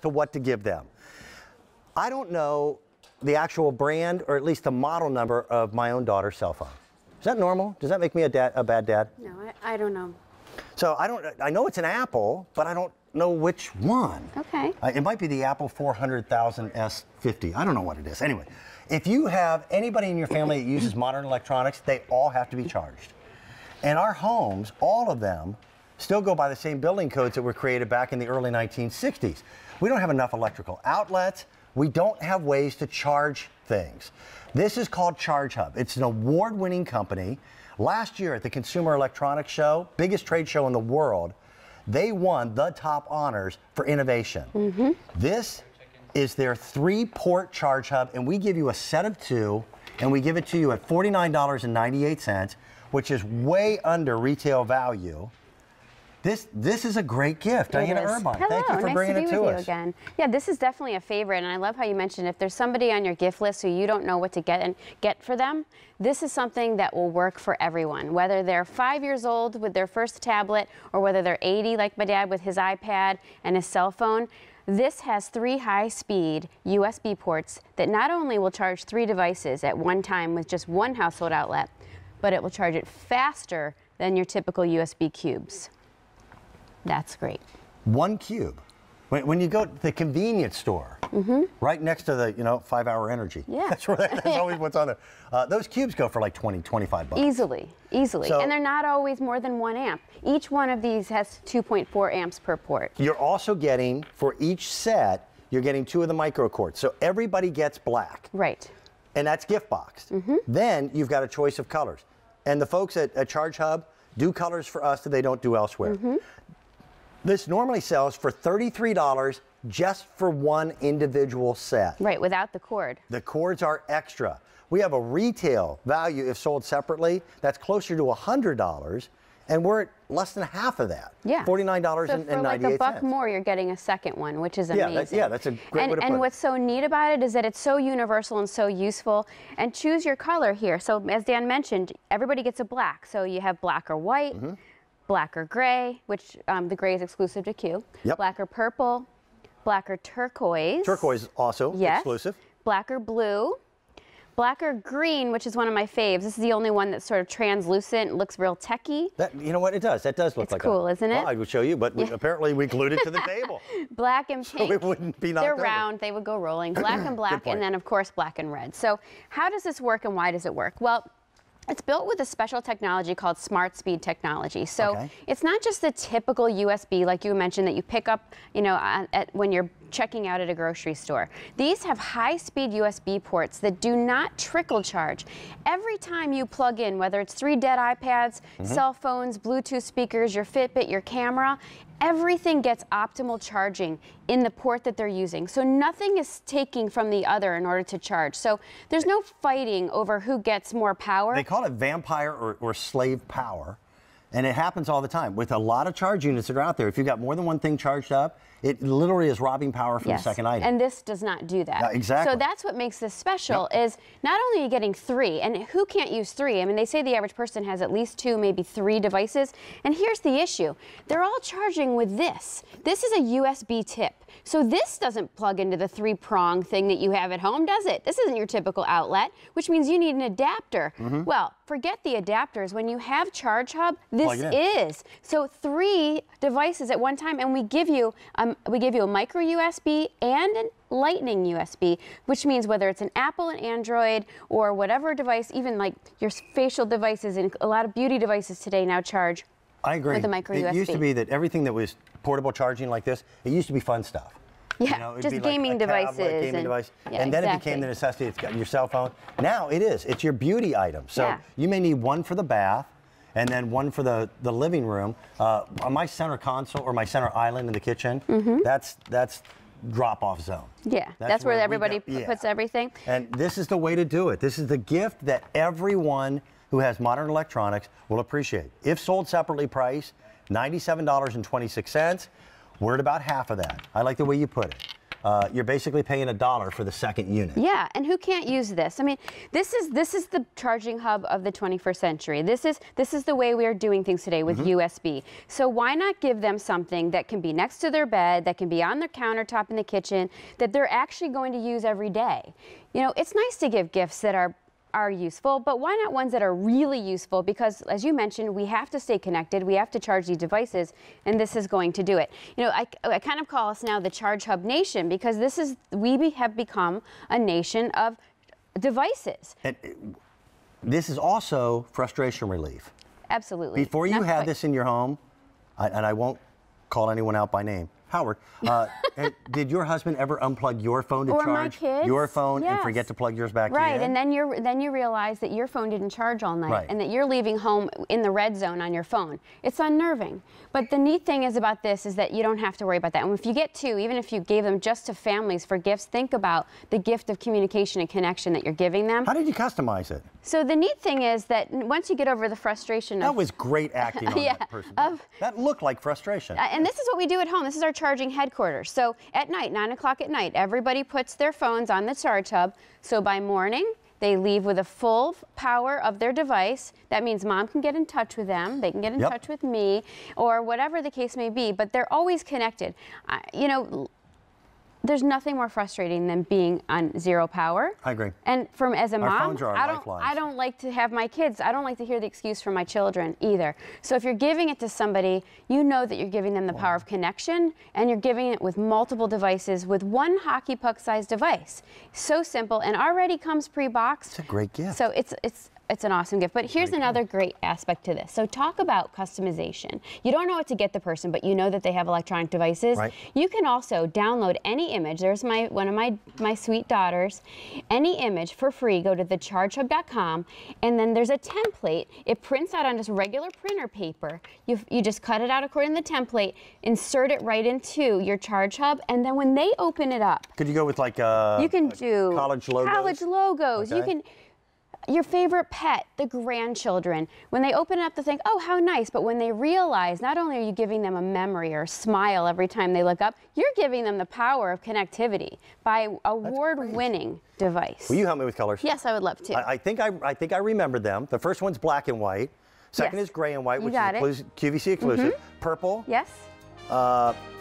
to what to give them. I don't know the actual brand or at least the model number of my own daughter's cell phone. Is that normal? Does that make me a bad dad? No, I don't know. So I know it's an Apple, but I don't know which one. Okay. It might be the Apple 400,000 S50. I don't know what it is. Anyway, if you have anybody in your family that uses modern electronics, they all have to be charged. And our homes, all of them, still go by the same building codes that were created back in the early 1960s. We don't have enough electrical outlets. We don't have ways to charge things. This is called ChargeHub. It's an award-winning company. Last year at the Consumer Electronics Show, biggest trade show in the world, they won the top honors for innovation. This is their 3-port ChargeHub, and we give you a set of 2, and we give it to you at $49.98, which is way under retail value. This is a great gift. Diana Irvine, thank you for bringing it to us. Again. Yeah, this is definitely a favorite, and I love how you mentioned if there's somebody on your gift list who you don't know what to get for them, this is something that will work for everyone, whether they're 5 years old with their first tablet or whether they're 80 like my dad with his iPad and his cell phone. This has 3 high-speed USB ports that not only will charge 3 devices at one time with just one household outlet, but it will charge it faster than your typical USB cubes. That's great. 1 cube. When you go to the convenience store, right next to the 5-hour energy. Yeah. That's always what's on there. Those cubes go for like 20, 25 bucks. Easily. So, and they're not always more than 1 amp. Each one of these has 2.4 amps per port. You're also getting, for each set, you're getting 2 of the micro cords. So everybody gets black. Right. And that's gift boxed. Then you've got a choice of colors. And the folks at ChargeHub do colors for us that they don't do elsewhere. This normally sells for $33 just for 1 individual set. Right, without the cord. The cords are extra. We have a retail value if sold separately that's closer to $100, and we're at less than half of that. Yeah. $49.98. So for like $1 more, you're getting a second one, which is amazing. Yeah, that's a great way to put it. And what's so neat about it is that it's so universal and so useful. And choose your color here. So as Dan mentioned, everybody gets a black. So you have black or white. Black or gray, which the gray is exclusive to Q. Black or purple, black or turquoise. Turquoise is also exclusive. Black or blue, black or green, which is one of my faves. This is the only one that's sort of translucent, looks real techy. You know what it does? That does look like cool, isn't it? Well, I would show you, but apparently we glued it to the table. Black and pink. So it wouldn't be knocked They're over. round, they would go rolling. Black and black, and then of course black and red. So how does this work and why does it work? Well, it's built with a special technology called Smart Speed technology. So it's not just the typical USB, like you mentioned, that you pick up, when you're checking out at a grocery store. These have high-speed USB ports that do not trickle charge. Every time you plug in, whether it's 3 dead iPads, cell phones, Bluetooth speakers, your Fitbit, your camera, everything gets optimal charging in the port that they're using. So nothing is taking from the other in order to charge. So there's no fighting over who gets more power. They call it vampire or slave power. And it happens all the time. With a lot of charge units that are out there, if you've got more than one thing charged up, it literally is robbing power from the second item. And this does not do that. Exactly. So that's what makes this special is not only are you getting 3, and who can't use 3? I mean, they say the average person has at least 2, maybe 3 devices. And here's the issue. They're all charging with this. This is a USB tip. So this doesn't plug into the 3-prong thing that you have at home, does it? This isn't your typical outlet, which means you need an adapter. Well, forget the adapters. When you have ChargeHub, this is. So 3 devices at one time, and we give you a micro USB and a Lightning USB, which means whether it's an Apple, an Android, or whatever device, even like your facial devices and a lot of beauty devices today now charge. I agree. With the micro USB. It used to be that everything that was portable charging like this, it used to be fun stuff. Yeah, just gaming devices. And then it became the necessity. It's got your cell phone. Now it is. It's your beauty item. So you may need one for the bath and then one for the living room. On my center console or my center island in the kitchen, that's drop-off zone. Yeah, that's where everybody puts everything. And this is the way to do it. This is the gift that everyone who has modern electronics will appreciate. If sold separately priced, $97.26. We're at about half of that. I like the way you put it. you're basically paying $1 for the second unit. Yeah, and who can't use this? I mean, this is the charging hub of the 21st century. This is the way we are doing things today with USB. So why not give them something that can be next to their bed, that can be on their countertop in the kitchen, that they're actually going to use every day? You know, it's nice to give gifts that are useful, but why not ones that are really useful? Because as you mentioned, we have to stay connected, we have to charge these devices, and this is going to do it. You know, I kind of call us now the ChargeHub Nation, because we have become a nation of devices. And this is also frustration relief. Absolutely. Before you had this in your home, and I won't call anyone out by name, Howard, did your husband ever unplug your phone to charge your phone and forget to plug yours back in? Right, and then you realize that your phone didn't charge all night, and that you're leaving home in the red zone on your phone. It's unnerving. But the neat thing is about this is that you don't have to worry about that. And if you get two, even if you gave them just to families for gifts, think about the gift of communication and connection that you're giving them. How did you customize it? So the neat thing is that once you get over the frustration that was great acting on that person. That looked like frustration. And this is what we do at home. This is our charging headquarters. So at night, 9 o'clock at night, everybody puts their phones on the ChargeHub. So by morning, they leave with a full power of their device. That means mom can get in touch with them, they can get in touch with me, or whatever the case may be, but they're always connected. You know, there's nothing more frustrating than being on zero power. I agree. And as a mom, phones are our lifelines. I don't like to have my kids, I don't like to hear the excuse from my children either. So if you're giving it to somebody, you know that you're giving them the power of connection, and you're giving it with multiple devices with one hockey puck sized device. So simple, and already comes pre-boxed. It's a great gift. So it's an awesome gift. But here's another great aspect to this. So talk about customization. You don't know what to get the person, but you know that they have electronic devices. Right. You can also download any image. There's one of my sweet daughters. Any image for free. Go to thechargehub.com, and then there's a template. It prints out on just regular printer paper. You just cut it out according to the template, insert it right into your ChargeHub, and then when they open it up, could you go with like you can do college logos? College logos. Okay. You can. Your favorite pet, the grandchildren, when they open it up, they think, oh, how nice. But when they realize not only are you giving them a memory or a smile every time they look up, you're giving them the power of connectivity by award-winning device. Will you help me with colors? Yes, I would love to. I think I remember them. The first one's black and white. Second is gray and white, which is QVC exclusive. Purple. Yes.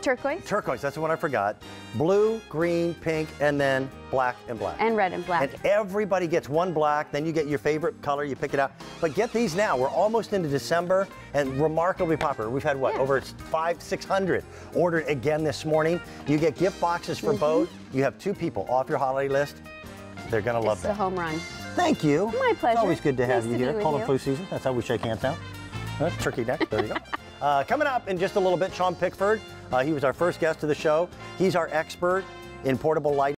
Turquoise. Turquoise, that's the one I forgot. Blue, green, pink, and then black and black. And red and black. And everybody gets one black, then you get your favorite color, you pick it out. But get these now, we're almost into December, and remarkably popular. We've had, what, over 600 ordered again this morning. You get gift boxes for both. You have 2 people off your holiday list. They're gonna love that. It's a home run. Thank you. My pleasure. It's always good to have Nice you to here. be with Cold and you. flu season, that's how we shake hands now. Turkey neck, there you go. Coming up in just a little bit, Sean Pickford. He was our first guest of the show. He's our expert in portable lighting.